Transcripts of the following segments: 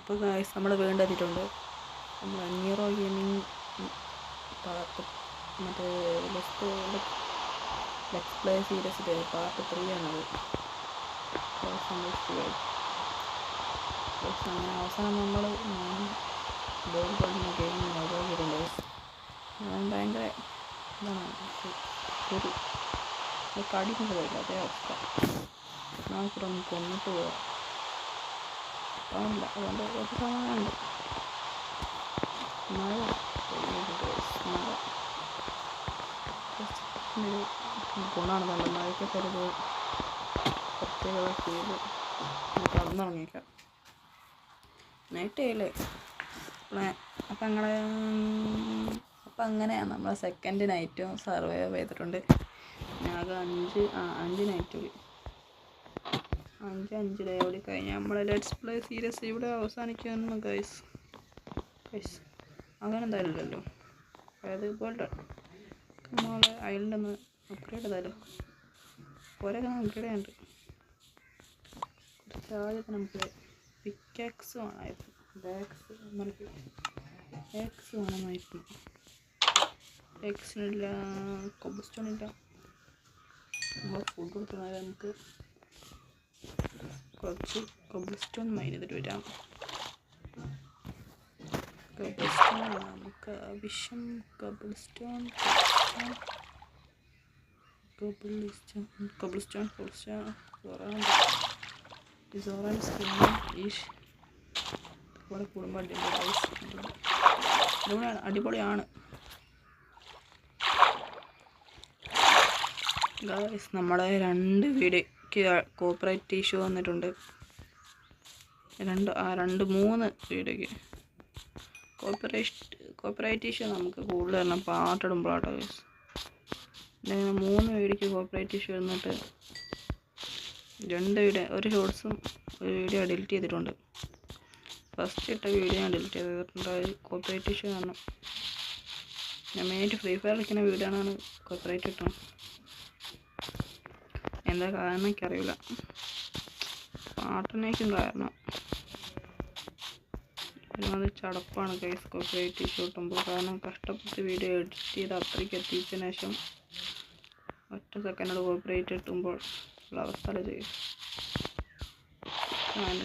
അപ്പോൾ ഗായ്സ് നമ്മൾ വേണ്ടതിട്ടുണ്ട് നമ്മൾ അഞ്ഞൂറോ ഗെയിമിങ് പാർട്ട് മറ്റേ ലെറ്റ്സ് പ്ലേ സീരീസിൻ്റെ പാർട്ട് 3 ആണത്. അങ്ങനെ അവസാനം നമ്മൾ ബോൾ കളിക്കുന്ന ഗെയിം ഒഴിവാക്കിയിട്ടുണ്ട്. ഞാൻ ഭയങ്കര എന്താണ് ഒരു കടികൊണ്ട് പോയില്ല, അതേ അവസ്ഥ. നമുക്കിവിടെ ഒന്ന് കൊന്നിട്ട് പോവാം. അല്ല അതുകൊണ്ട് ഒരു സമാധാനമുണ്ട്. മഴ ഒരു ഗുണമാണ് നല്ല മഴയ്ക്കൊക്കെ ഒരു പ്രത്യേകത ഫീൽ. നമുക്ക് അന്നിറങ്ങിയേക്കാം നൈറ്റ് ആയില്ലേ. അപ്പം അങ്ങനെയാണ് നമ്മൾ സെക്കൻഡ് നൈറ്റും സർവൈവ് ചെയ്തിട്ടുണ്ട്. ആകെ 5 നൈറ്റ് കൂടി 5 ഡേ കൂടി കഴിഞ്ഞാൽ നമ്മളെ ലെറ്റ്സ് പ്ലേ സീരീസ് ഇവിടെ അവസാനിക്കുന്നു ഗൈസ്. അങ്ങനെ എന്തായാലും ഇല്ലല്ലോ. അതായത് വേൾഡ് നമ്മളെ ഐലൻഡ് ഒന്ന് അപ്ഗ്രേഡ് ചെയ്താലോ. ഓരോക്കെ അപ്ഗ്രേഡ് ചെയ്യാനുണ്ട്. കുറച്ച് ആദ്യമൊക്കെ നമുക്ക് പിക്കാക്സ് വേണമായിരുന്നു. എക്സ് വേണമായിരുന്നു. എക്സിനില്ല, കൊബ്സ്റ്റോൺ ഇല്ല. നമ്മൾ ഫുഡ് കൊടുക്കുന്നത് നമുക്ക് കുറച്ച് കൊബ്സ്റ്റോൺ മൈൻ ചെയ്തിട്ട് വരാം. കൊബ്സ്റ്റോൺ നമുക്ക് ആവശ്യം. കൊബ്സ്റ്റോൺ സോറാൻ സ്കിൻ ഈഷ് ഇവിടെ കുടുംബം അടിപൊളിയാണ് ഗായ്സ്. നമ്മുടെ 2 വീഡിയോക്ക് കോപ്പറേറ്റ് ഇഷ്യൂ വന്നിട്ടുണ്ട്. 3 വീഡിയോക്ക് കോപ്പറേറ്റ് ഇഷ്യൂ നമുക്ക് കൂടുതൽ തന്നെ പാട്ടിടുമ്പോഴാട്ടോ ഗായ്സ്. 3 വീഡിയോക്ക് കോപ്പറേറ്റ് ഇഷ്യൂ വന്നിട്ട് 2 വീഡിയോ, ഒരു ഷോർട്സും ഒരു വീഡിയോ ഡിലീറ്റ് ചെയ്തിട്ടുണ്ട്. ഫസ്റ്റ് ഇട്ട വീഡിയോ ഞാൻ ഡിലീറ്റ് ചെയ്തിട്ടുണ്ട്. കോപ്പറേറ്റ് ഇഷ്യൂ കാരണം. ഞാൻ മെയിനായിട്ട് ഫ്രീ ഫയർ കളിക്കുന്ന വീഡിയോ ആണ് കോപ്പറേറ്റ് കിട്ടുന്നത്. എന്താ കാരണം എനിക്കറിയില്ല. പാട്ടിനേക്കും കാരണം ഒരുമാതിരി ചടപ്പാണ് ഗൈസ് കോപ്പറേറ്റ് ഇഷ്യൂ കിട്ടുമ്പോൾ. കാരണം കഷ്ടപ്പെട്ട് വീഡിയോ എഡിറ്റ് ചെയ്ത് അത്രയ്ക്ക് എത്തിച്ചതിന് ശേഷം ഒറ്റ സെക്കൻഡോട് കോപ്പറേറ്റ് കിട്ടുമ്പോൾ ഉള്ള അവസ്ഥ ചെയ്യും. ചാനൽ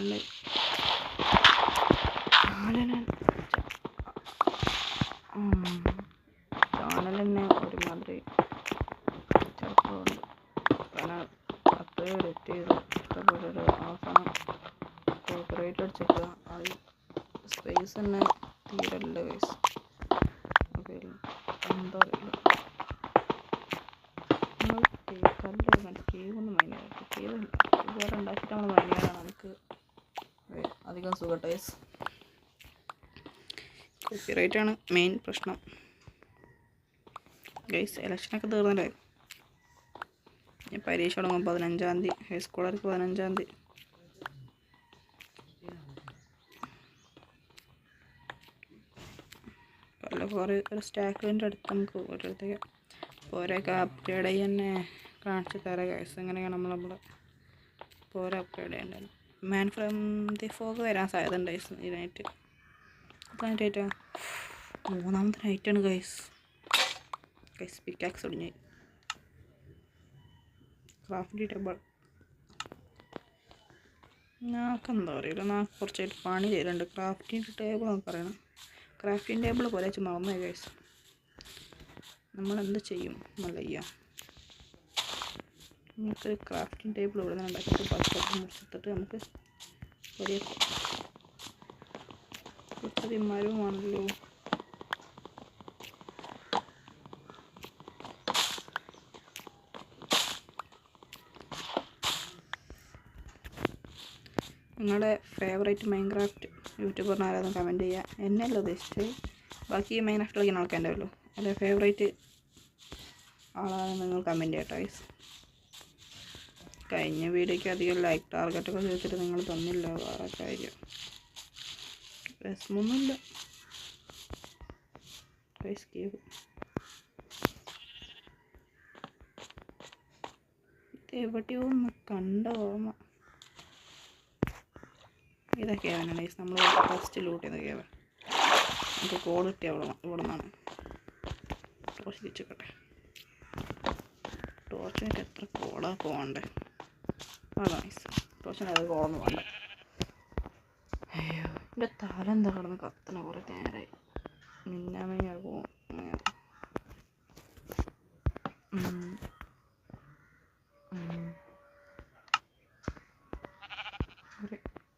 തന്നെ ഒരുമാതിരി ചടപ്പുണ്ട്. കാരണം അത്രയും എഡിറ്റ് ചെയ്ത് ഇഷ്ടപ്പെട്ടൊരു അവസാനം കോപ്പറേറ്റ് അടിച്ചിട്ട് അത് സ്പേസ് തന്നെ തീരല്ല ഗൈസ്. എന്താ അറിയില്ല. കേവൊന്നും മൈനായിട്ട് കേവല്ല ഇതുപോലെ ഉണ്ടാക്കിയിട്ട് നമ്മൾ മൈനാണ് നമുക്ക് അധികം സുഖട്ടൈസ്. കോപ്പിറൈറ്റാണ് മെയിൻ പ്രശ്നം ഗൈസ്. ഇലക്ഷനൊക്കെ തീർന്നില്ലേ. പരീക്ഷ തുടങ്ങും 15-ാം തീയതി. ഹൈസ്കൂളുകാർക്ക് 15-ാം തീയതി. കുറേ ഒരു സ്റ്റാക്കിൻ്റെ അടുത്ത് നമുക്ക് ഓരോരുത്തർക്ക് ഓരോക്കെ അപ്ഗ്രേഡ് ചെയ്ത് തന്നെ കാണിച്ച് തരാം ഗൈസ്. എങ്ങനെയാണ് നമ്മളെ ഓരോ അപ്ഗ്രേഡ് ചെയ്യേണ്ടത്. മാൻ ഫ്രം ദി ഫോഗ് വരാൻ സാധ്യത ഉണ്ട് ഗൈസ്. ഈ നൈറ്റ് നൈറ്റാ 3ാമത്തെ നൈറ്റാണ് ഗൈസ്. പിക്കാക്സ് ഒടിഞ്ഞ് ക്രാഫ്റ്റ് ടേബിൾ ഞങ്ങൾക്കെന്താ അറിയില്ല. ഞാൻ കുറച്ചായിട്ട് പണി ചെയ്തിട്ടുണ്ട്. ക്രാഫ്റ്റിംഗ് ടേബിൾ നമുക്ക് പറയണം. ക്രാഫ്റ്റിംഗ് ടേബിൾ പോലെ വെച്ച് മറന്നു ഗൈസ്. നമ്മളെന്ത് ചെയ്യും മല്ലയ്യ. നമുക്കൊരു ക്രാഫ്റ്റിംഗ് ടേബിൾ ഇവിടെ നിന്ന് ഉണ്ടാക്കിയിട്ട് പച്ചപ്പ് മുറിച്ചിട്ട് നമുക്ക് ചെറിയ മരമാണല്ലോ. നിങ്ങളുടെ ഫേവറേറ്റ് മൈൻക്രാഫ്റ്റ് യൂട്യൂബറിന് ആരാധന കമൻറ്റ് ചെയ്യുക. എന്നെയല്ല ഉദ്ദേശിച്ചത്, ബാക്കി മൈൻക്രാഫ്റ്റ് കളിക്കുന്ന ആൾക്കാരുണ്ടല്ലോ. അല്ലെ ഫേവറേറ്റ് ആളാണ് നിങ്ങൾ കമൻറ്റ് ചെയ്യട്ടോ ഗൈസ്. കഴിഞ്ഞ വീഡിയോയ്ക്ക് അധികം ലൈക്ക് ടാർഗറ്റൊക്കെ ചോദിച്ചിട്ട് നിങ്ങൾ തന്നില്ല. വേറെ കാര്യം വിഷമൊന്നുമില്ല ഗൈസ്. ഇത് എവിടെയോ ഒന്ന് കണ്ട ഓർമ്മ. ഇതൊക്കെ കേവനാണ് നമ്മൾ ഫസ്റ്റ് ലൂട്ട് ചെയ്ത കേവൻ. നമുക്ക് കോൾ കിട്ടിയ ഇവിടെ നിന്നാണ്. ടോർച്ച് തിരിച്ചോട്ടെ. ടോർച്ചിനൊക്കെ എത്ര കോളാണ് പോകണ്ടേ? വളരെ നൈസ്. ടോർച്ചിന് അത് കോളൊന്നും വേണ്ട. അയ്യോ, എൻ്റെ തല എന്താ കിടന്ന് കത്തണ കുറേ നേരമായി. മിന്നാമേ പോകും.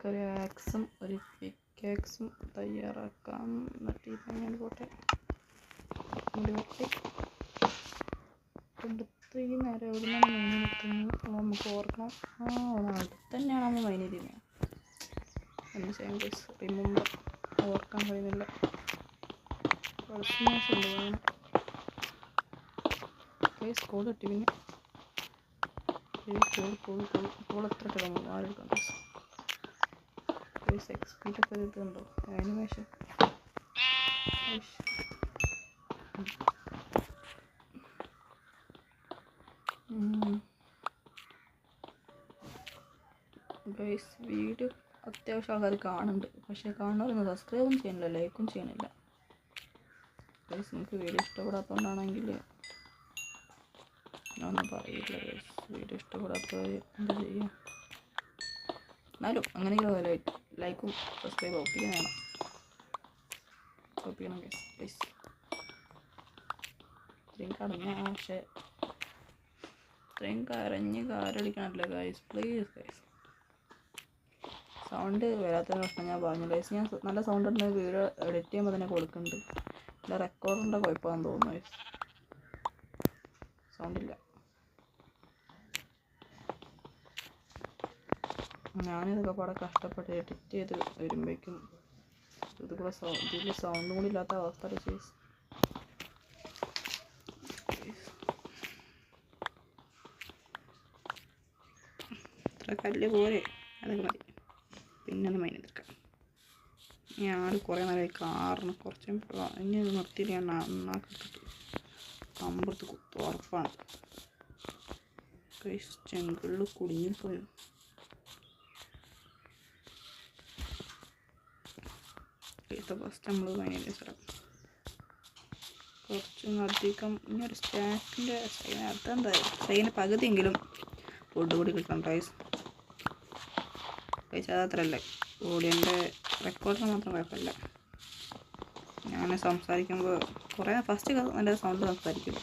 ഒരു ആക്സും ഒരു പിക്കാക്സും തയ്യാറാക്കാം. എന്നിട്ട് ഇങ്ങനെ പോട്ടെ. മുടി വെട്ടി എടുത്ത് ഈ നേരം എവിടെ നിന്നാണ് മൈൻ എത്തുന്നത് നമുക്ക് ഓർക്കണം. അടുത്ത് തന്നെയാണ് നമ്മൾ മൈൻ ചെയ്യുന്നത്. എന്ത് ചെയ്യാൻ കേസ് റിമുമ്പ് ഓർക്കാൻ കഴിയുന്നില്ല. കേസ് കോൾ കിട്ടി. പിന്നെ കോൾ എത്ര കിടന്നു ആരെടുക്കാം കേസ്. എക്സ്പീരിയൊക്കെ ഇതുണ്ടോ ആനിമേഷൻ? ഗൈസ് വീഡിയോ അത്യാവശ്യം ആൾക്കാർ കാണുന്നുണ്ട്. പക്ഷേ കാണുന്നവരൊന്നും സബ്സ്ക്രൈബും ചെയ്യണില്ല, ലൈക്കും ചെയ്യണില്ല. ഗൈസ് നിങ്ങൾക്ക് വീഡിയോ ഇഷ്ടപ്പെടാത്തതുകൊണ്ടാണെങ്കിൽ ഞാനൊന്നും പറയില്ല. ഗൈസ് വീഡിയോ ഇഷ്ടപ്പെടാത്തവർ എന്താ ചെയ്യുക? എന്നാലും അങ്ങനെയെങ്കിലും ലൈക്കും സബ്സ്ക്രൈബും ഒപ്പിക്കണം. ഗൈസ് ഇത്രയും കടഞ്ഞ പക്ഷേ ഇത്രയും കരഞ്ഞ് കാരടിക്കണമല്ലോ ഗൈസ്. Please guys. സൗണ്ട് വരാത്ത പ്രശ്നം ഞാൻ പറഞ്ഞു ഗൈസ്. ഞാൻ നല്ല സൗണ്ട് ഉണ്ട് വീഡിയോ എഡിറ്റ് ചെയ്യുമ്പോൾ തന്നെ കൊടുക്കുന്നുണ്ട്. അല്ല റെക്കോർഡിൻ്റെ കുഴപ്പമാണെന്ന് തോന്നുന്നു ഗൈസ്. സൗണ്ടില്ല. ഞാനിതൊക്കെ പാടെ കഷ്ടപ്പെട്ട് എഡിറ്റ് ചെയ്ത് വരുമ്പോഴേക്കും ഇതിൽ സൗണ്ടും കൂടി ഇല്ലാത്ത അവസ്ഥ ഗൈസ്. ഇത്ര കല്ല് പോരെ, അതൊക്കെ മതി. പിന്നെ ഒന്ന് മൈൻ എടുക്കാം. ഞാൻ കുറേ നേരമായി കാറിന് കുറച്ച് ഇനി നിർത്തിയിട്ട് ഞാൻ നന്നാക്കിട്ട് അമ്പലത്ത് കുത്തു ഉറപ്പാണ്. ചെങ്കളിൽ കുടുങ്ങിപ്പോയി. ഫസ്റ്റ് നമ്മൾ മൈനിൻ്റെ സ്ഥലം കുറച്ചും അധികം ഇനി ഒരു സ്റ്റാക്കിൻ്റെ അതെന്തായാലും സൈന് പകുതിയെങ്കിലും ഫുഡ് കൂടി കിട്ടണം ഗൈസ്. അതത്രല്ലേ ഓഡിയൻ്റെ റെക്കോർഡിന് മാത്രം കുഴപ്പമില്ല. ഞാൻ സംസാരിക്കുമ്പോൾ കുറേ ഫസ്റ്റ് നല്ല സൗണ്ട് സംസാരിക്കും.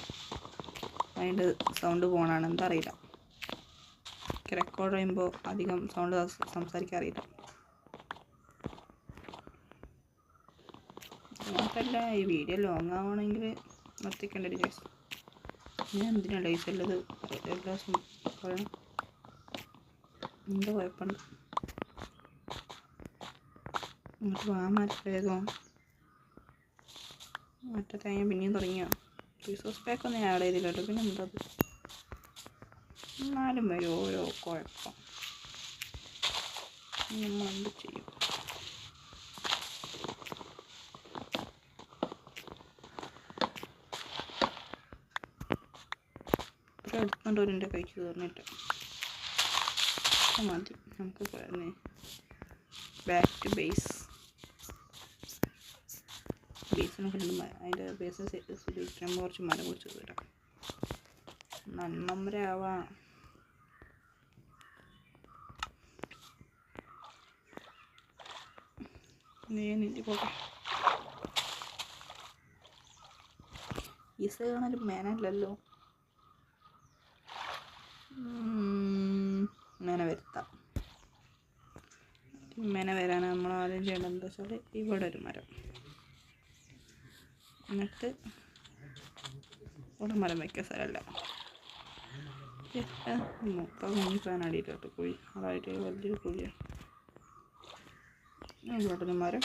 അതിൻ്റെ സൗണ്ട് പോകണമാണ് എന്താ അറിയില്ല. റെക്കോർഡ് ചെയ്യുമ്പോൾ അധികം സൗണ്ട് സംസാരിക്കാറില്ല. മാത്രമല്ല ഈ വീഡിയോ ലോങ് ആവുകയാണെങ്കിൽ നിർത്തിക്കേണ്ട ഒരു കേസ്. ഞാൻ എന്തിനാണ് ഡേയ്സ് ഉള്ളത് എല്ലാ ദിവസവും പറയണം. എന്താ കുഴപ്പമുണ്ട്? എന്നിട്ട് വാങ്ങാൻ വേഗം മറ്റേ തേങ്ങ പിന്നെയും തുടങ്ങിയോ? റിസോഴ്സ് പാക്കൊന്നും ആഡ് ചെയ്തില്ല കേട്ടോ. പിന്നെ എന്താ എന്നാലും വരും ഓരോ കുഴപ്പം. നമ്മൾ എന്ത് ചെയ്യും? ഇത്ര എടുത്തുകൊണ്ട് എൻ്റെ കൈക്ക് തീർന്നിട്ട് മതി. നമുക്ക് പറഞ്ഞേ ബാക്ക് ടു ബേസ്. ബേസിനൊക്കെ അതിൻ്റെ ബേസ് ഉപയോഗിക്കുമ്പോൾ കുറച്ച് മരം കുറിച്ച് തരാം. നന്മരാവാം. നീ പോട്ടെ. ഈസ കാണാനും മേനല്ലല്ലോ. മേന വരുത്താം. മേന വരാൻ നമ്മൾ ആദ്യം ചെയ്യേണ്ടത് എന്താ വെച്ചാൽ ഇവിടെ ഒരു മരം, എന്നിട്ട് ഇവിടെ മരം വയ്ക്കാൻ സ്ഥലമല്ല. മൊത്തം മുങ്ങിപ്പോയാൻ അടിയിലോട്ട് കുഴി, അതായിട്ട് വലിയൊരു കുഴിയാണ്. ഇവിടൊരു മരം,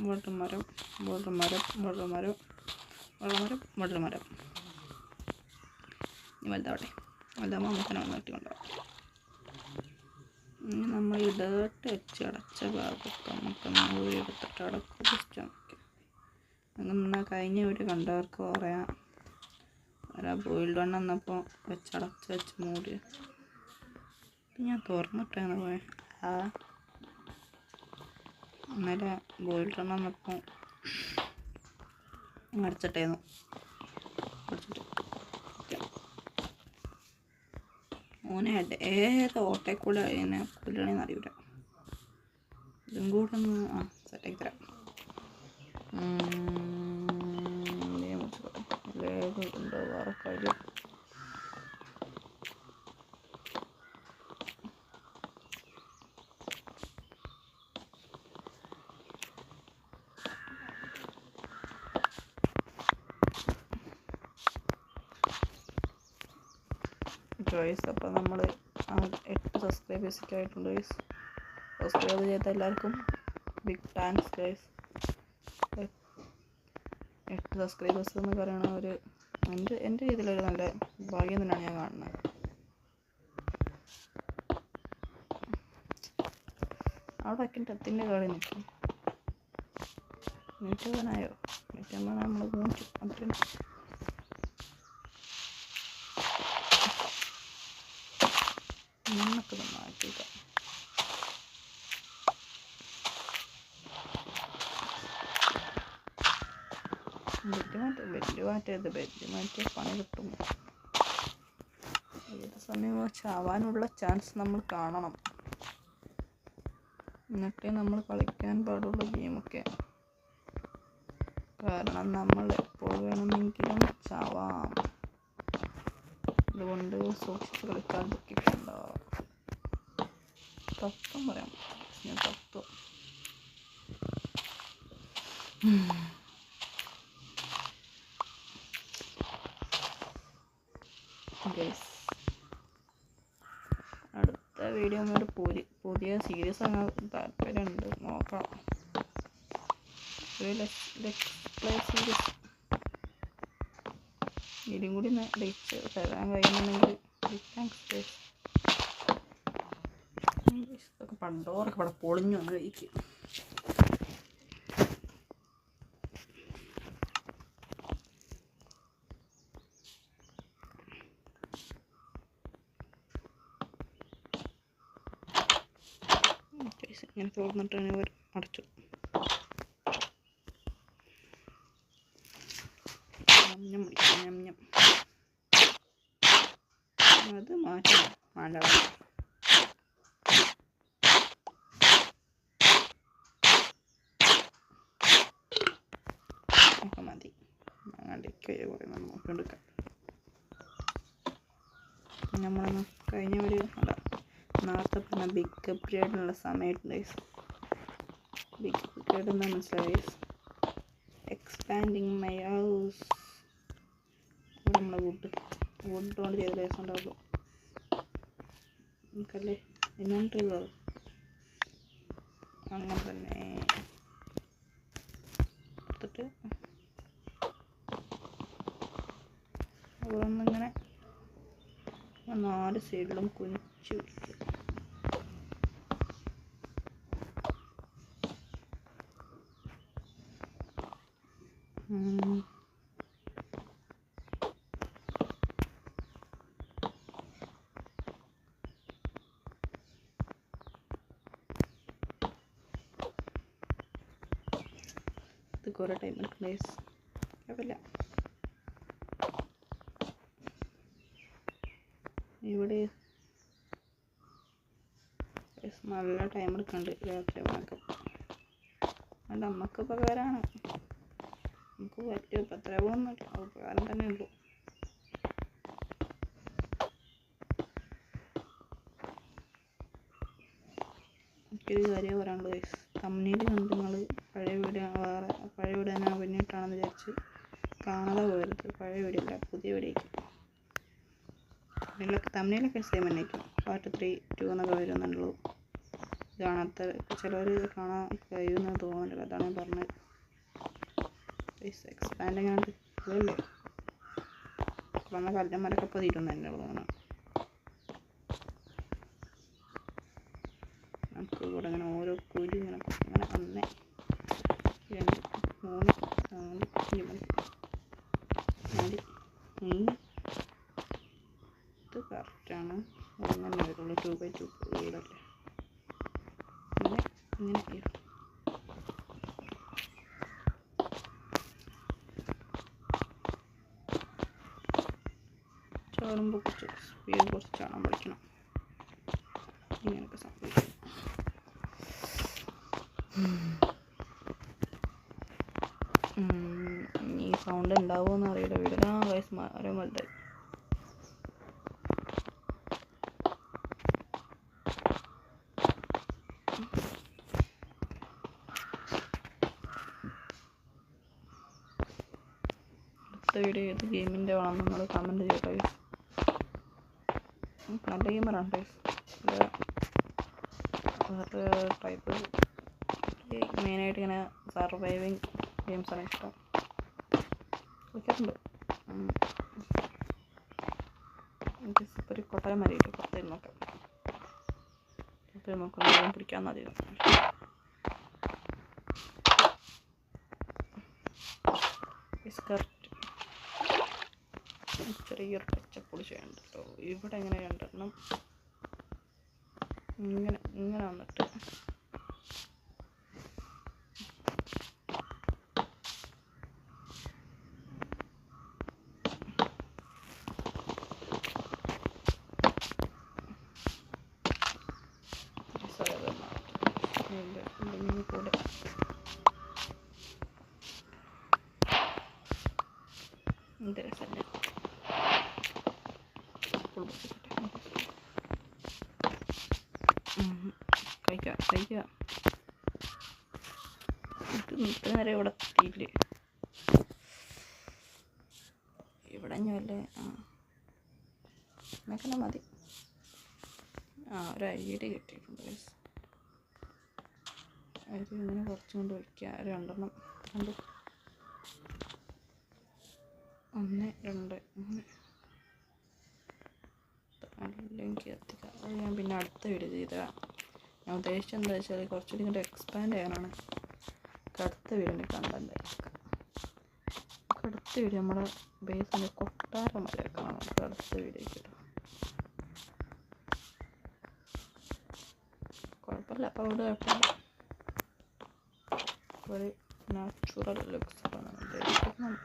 ഇവിടൊരു മരം, ഇവിടൊരു മരം, ഇവിടൊരു മരം, ഇവിടൊരു മരം, ഇവിടൊരു മരം. ഇനി വലുതാവട്ടെ. വലുതാകുമ്പോൾ നമുക്ക് നമ്മൾ കിട്ടിക്കൊണ്ടാവും. ഇനി നമ്മൾ ഈ ഡേർട്ട് വെച്ച് അടച്ച ഭാഗത്ത് നമുക്കൊന്ന് ഊരി എടുത്തിട്ട് അടക്കും ജസ്റ്റ് നമുക്ക്. അങ്ങനെ കഴിഞ്ഞ വീട് കണ്ടവർക്ക് പറയാം. ഒരാ ബോയിൽഡ് വണ്ണം വന്നപ്പോൾ വെച്ച് മൂടി ഞാൻ തുറന്നിട്ടാണ് പോയത്. ഇന്നലെ ബോയിൽഡ് റൺ വന്നപ്പോൾ അടച്ചിട്ടായിരുന്നു. അടച്ചിട്ട് ഓനെ ഏത് ഓട്ടയിൽ കൂടെ അതിനെ കൊല്ലണമെന്ന് അറിയില്ല. ഇതും കൂടെ ഒന്ന് സെറ്റാക്കി തരാം. ഉണ്ടോ വേറെ കാര്യം? ഗൈസ്, അപ്പോൾ നമ്മൾ 8 സബ്സ്ക്രൈബേഴ്സൊക്കെ ആയിട്ടുണ്ട് ഗൈസ്. സബ്സ്ക്രൈബ് ചെയ്ത എല്ലാവർക്കും ബിഗ് താങ്ക്സ് ഗൈസ്. 8 സബ്സ്ക്രൈബേഴ്സ് എന്ന് പറയുന്ന ഒരു എൻ്റെ രീതിയിലൊരു നല്ല ഭാഗ്യം തന്നെയാണ് ഞാൻ കാണുന്നത്. അവിടെ ഒക്കെ എത്തിൻ്റെ കളി നിൽക്കും. മിനിറ്റ് വേണമായോ? മിനിറ്റ് നമ്മൾ മൂന്ന് അത്രയും മണ്ണൊക്കെ മാറ്റിക്കാം. ബെഡ് മാറ്റിയ പണി കിട്ടും. ഏത് സമയം ചാവാനുള്ള ചാൻസ് നമ്മൾ കാണണം. എന്നിട്ടേ നമ്മൾ കളിക്കാൻ പാടുള്ള ഗെയിമൊക്കെ. കാരണം നമ്മൾ എപ്പോൾ വേണമെങ്കിലും ചാവാം. അതുകൊണ്ട് സൂക്ഷിച്ച് കളിക്കാൻ ദുഃഖിക്കണ്ട. തത്വം പറയാം. ഞാൻ തത്വം ഗൈസ്, അടുത്ത വീഡിയോ ഒരു പുതിയ സീരീസ് അങ്ങനെ താല്പര്യമുണ്ട്. നോക്കാം. ഒരു ലെറ്റ്സ് പ്ലേ സീരീസ് ഇതും കൂടി ഡേറ്റ് തരാൻ കഴിയുന്നുണ്ടെങ്കിൽ താങ്ക്സ് ഗൈസ്. ഇതൊക്കെ പണ്ടോറൊക്കെ ഇവിടെ പൊളിഞ്ഞു വന്ന് കഴിക്കും. ഇങ്ങനെ തുറന്നിട്ടാണ് ഇവർ അടച്ചു. അത് മാറ്റി വേണ്ട ഒക്കെ മതി. അങ്ങോട്ടേക്ക് കുറേ നോക്കിയെടുക്കാം. നമ്മളൊന്ന് കഴിഞ്ഞ ഒരു നേരത്തെ പറഞ്ഞ ബിഗ് അപ്ഗ്രേഡിനുള്ള സമയമുണ്ട്. ബിഗ് അപ്ഗ്രേഡ് എന്താ മനസ്സിലായി? Expanding my house. നമ്മളെ വുഡ് കൊണ്ട് ചെയ്ത ദിവസം ഉണ്ടാവുള്ളൂ നമുക്കല്ലേ ഇന്നോണ്ടുള്ളത്. അങ്ങനെ തന്നെ എടുത്തിട്ട് അവിടെ ഒന്നിങ്ങനെ 4 സൈഡിലും കുനിച്ച് പിടിക്കുക. ഇത് കുറേ ടൈം എടുക്കും ഗൈസ്. കുഴപ്പമില്ല. ഇവിടെ നല്ല ടൈം എടുക്കുന്നുണ്ട് രാത്രി വണക്കം. അതുകൊണ്ട് നമുക്ക് ഉപകാരമാണ്. നമുക്ക് പറ്റിയ ഉപദ്രവമൊന്നുമില്ല. ഉപകാരം തന്നെ ഉള്ളൂ. എനിക്കൊരു കാര്യം പറയാനുള്ളത് ഗൈസ്. തമ്മിൽ കണ്ട് നിങ്ങൾ പഴയ വീഡിയോ തന്നെ പിന്നിട്ടാണെന്ന് വിചാരിച്ച് കാണാതെ പോകരുത്. പഴയ വീഡിയോ അല്ല, പുതിയ വീഡിയോയ്ക്ക് തമ്മിലൊക്കെ സെയിം തന്നെയായിരിക്കും. പാർട്ട് 3, 2 എന്നൊക്കെ വരുന്നുള്ളൂ. കാണാത്ത ചിലവർ കാണാൻ കഴിയുമെന്ന് തോന്നുന്നില്ല. അതാണ് ഞാൻ പറഞ്ഞത്. എക്സ്പാൻഡിങ് ആണ് അതല്ലേ വന്ന കല്ലന്മാരൊക്കെ ഇപ്പോൾ തീരുന്നു തന്നെ തോന്നണം. നമുക്ക് ഇവിടെ ഇങ്ങനെ ഓരോ കുഴി ഇങ്ങനെ 1 2 3 4 5 ഇത് കറക്റ്റാണ്. അങ്ങനെ വരുള്ളൂ. 2x2 വീടല്ലേ. ഇങ്ങനെ കാണുമ്പോൾ കുറച്ച് സ്പീഡ് കുറച്ച് കാണാൻ പഠിക്കണം. ഇങ്ങനെയൊക്കെ സംഭവിക്കും. ഈ സൗണ്ട് ഉണ്ടാവുമെന്ന് അറിയില്ല. വീടിനാ വയസ്സ് മരം വലുതായി. അടുത്ത വീഡിയോ ഏത് ഗെയിമിൻ്റെ വേണം നിങ്ങൾ കമൻറ്റ് ചെയ്യട്ടോ. നല്ല ഗെയിമറാണ് ഗൈസ്. വേറെ ടൈപ്പ് മെയിനായിട്ട് ഇങ്ങനെ സർവൈവിങ് ഗെയിംസാണ് ഇഷ്ടം. കളിക്കാറുണ്ട്. ഇപ്പോൾ ഒരു കൊട്ടാരം മരിയിട്ട് പുറത്തേക്ക് നോക്കാം. പുറത്തേക്ക് നോക്കാം പിടിക്കാമെന്ന് അധികം. സ്കർട്ട് ചെറിയൊരു പച്ചപ്പൊടി ചെയ്യണ്ട കേട്ടോ. ഇവിടെ എങ്ങനെ രണ്ടെണ്ണം ഇങ്ങനെ ഇങ്ങനെ വന്നിട്ട് കൂടെ എന്ത് രസമല്ലേ. കഴിക്കുക. ഇത്ര നേരം ഇവിടെ എത്തിയില്ലേ. ഇവിടെ വല്ലേ എന്നൊക്കെ മതി. ഒരു അരിയുടെ കിട്ടിയിട്ടുണ്ട്. അരി ഇങ്ങനെ കുറച്ചും കൊണ്ട് വയ്ക്കുക. രണ്ടെണ്ണം 2 1 2 അങ്ങനെ അല്ലെങ്കിൽ എത്തിക്കുക. അത് ഞാൻ പിന്നെ അടുത്ത വീഡിയോ ചെയ്തതാണ്. ഞാൻ ഉദ്ദേശിച്ചത് എന്താ വെച്ചാൽ കുറച്ചുകൂടി ഇങ്ങോട്ട് എക്സ്പാൻഡ് ചെയ്യാനാണ്. അടുത്ത വീഡിയോൻ്റെ കണ്ടന്റ് ആയിരിക്കും. അടുത്ത വീഡിയോ നമ്മുടെ ബേസിൻ്റെ കൊട്ടാരം വരെയൊക്കെയാണ് നമുക്ക് അടുത്ത വീഡിയോ കിട്ടും. കുഴപ്പമില്ല. അപ്പോൾ അവിടെ കുഴപ്പമില്ല. ഒരു നാച്ചുറൽ ലുക്സ്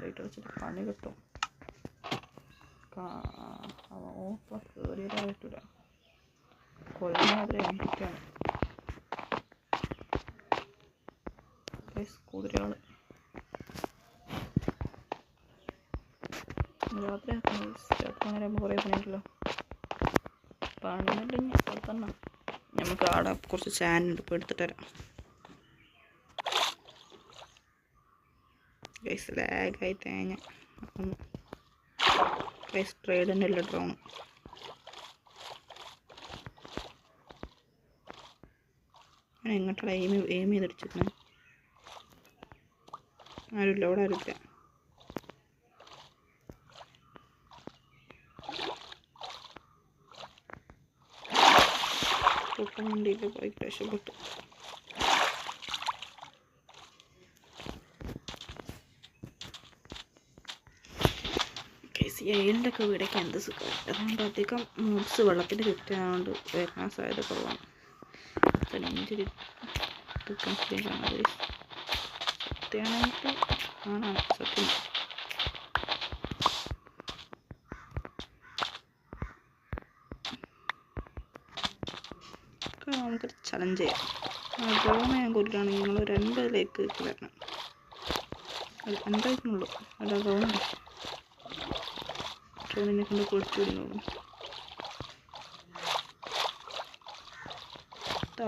ലൈറ്റ് അടിച്ചിട്ട് പണി കിട്ടും. ഓഫർ കയറിയതാ പറ്റൂല. കൊല്ലമാതിരി കണ്ടിട്ടാണ് കുതിരകൾ രാത്രി ആക്കുമ്പോൾ കുറേ പണിയുണ്ടല്ലോ. പണിയുണ്ടെങ്കിൽ തന്നെ നമുക്ക് ആടെ കുറച്ച് ചാനുണ്ട്. ഇപ്പോൾ എടുത്തിട്ട് തരാം. ഗൈസ് ലാഗായി തേങ്ങ ഒന്ന് ഗൈസ് ട്രേഡിൻ്റെ അല്ല ഡ്രോൺ. ഞാൻ എങ്ങോട്ടാണ് എയിം ചെയ്തടിച്ചിരുന്നത്. ആരുമില്ല അവിടെ, ആരുമില്ല. പൊട്ടം വണ്ടിയിൽ പോയി രക്ഷപ്പെട്ടു. ഏലിൻ്റെ ഒക്കെ വീടൊക്കെ എന്ത് സുഖം. അതുകൊണ്ട് അധികം മൂബ്സ് വെള്ളത്തിൻ്റെ ചുറ്റായതുകൊണ്ട് വരാൻ സാധ്യത കുറവാണ്. നെഞ്ചിൽ സത്യമായിട്ട് ആണാണ് സത്യം. നമുക്കൊരു ചലഞ്ച് ചെയ്യാം. ഡ്രോൺ ഞാൻ കൊല്ലുകയാണെങ്കിൽ നിങ്ങൾ 2 ലേക്ക് വരണം. 2 ആയിട്ടുള്ളൂ. അല്ല ഡ്രോണുണ്ട്. ഡ്രോണിനെ കൊണ്ട് പൊളിച്ചുകൂടി തോന്നുന്നു.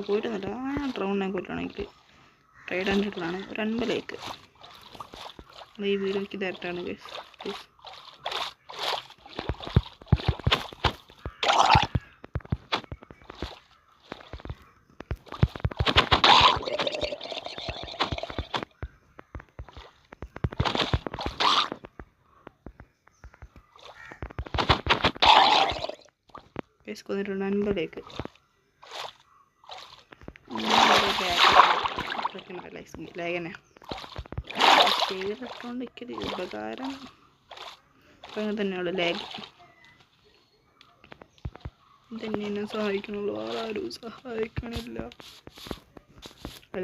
പോയിട്ടൊന്നുമില്ല. ഡ്രോണിനെ കൊല്ലുകയാണെങ്കിൽ ട്രൈഡൻ്റിലാണ് 2 ലേക്ക്. ഈ വീഡിയോക്ക് ഡയറക്റ്റാണ് ഗൈസ്. പ്ലീസ് ഗൈസ് കൊന്നിട്ടുണ്ട് 2 ലേക്ക്. ലേഖന ചെയ്തിട്ടുണ്ടെങ്കിൽ ഉപകാരം അങ്ങനെ തന്നെയുള്ളു. ലേഖ തന്നെ എന്നെ സഹായിക്കണുള്ളൂ. ആരും സഹായിക്കണില്ല.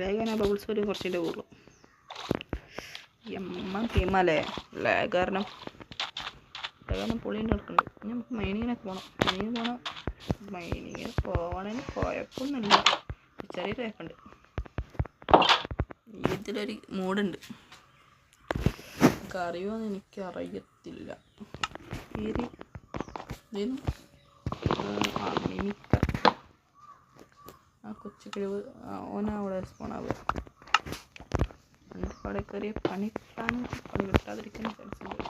ലേഖന ബബിൾസ് പോലും കുറച്ചിൻ്റെ കൂടുള്ളൂ. ടീമല്ലേ ലേഖ കാരണം കാരണം പൊളിയുണ്ട് നടക്കുന്നുണ്ട്. ഇനി നമുക്ക് മൈനിങ്ങിനൊക്കെ പോകണം. മൈനിങ്ങിന് പോകണമെങ്കിൽ കുഴപ്പമൊന്നുമില്ല, ചെറിയ കുഴപ്പമുണ്ട്. ഇതിലൊരു മൂടുണ്ട്, അറിയുമോയെന്ന് എനിക്കറിയത്തില്ല. പേര് മിമിക്ക ആ കൊച്ചു കഴിവ് ഓനവിടെ സ്പോണാവുക. എന്നിട്ട് അവിടെ കയറിയ പണി കിട്ടാതിരിക്കുന്ന ചാൻസുണ്ട്.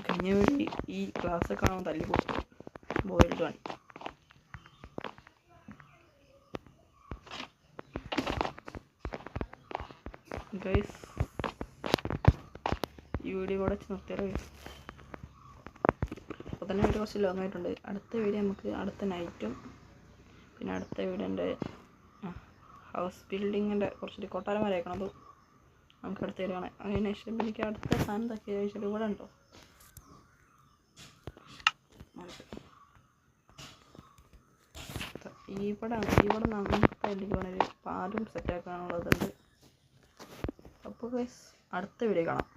കഴിഞ്ഞ വഴി ഈ ക്ലാസ്സൊക്കെ ആണോ തല്ലി കൊടുത്തു ബോയിൽഡ് പണി. ഗൈസ് ഈ വീഡിയോ കൂടെ വെച്ച് നിർത്തിയാലോ ഗൈസ്. അപ്പോൾ തന്നെ വീഡിയോ കുറച്ച് ലോങ് ആയിട്ടുണ്ട്. അടുത്ത വീഡിയോ നമുക്ക് അടുത്ത നൈറ്റും പിന്നെ അടുത്ത വീഡിയോ എൻ്റെ ഹൗസ് ബിൽഡിങ്ങിൻ്റെ കുറച്ചൊരു കൊട്ടാരം വരെ അയക്കണം. അത് നമുക്ക് അടുത്ത വീഡിയോ കാണാം. അതിന് ശേഷം എനിക്ക് അടുത്ത സാധനം എന്തൊക്കെ ചോദിച്ചാൽ ഇവിടെ ഉണ്ടോ ഇവിടെ നമുക്ക് ഒരു പാലും സെറ്റാക്കാനുള്ളതുണ്ട്. അപ്പോൾ ഗൈസ് അടുത്ത വീഡിയോ കാണാം.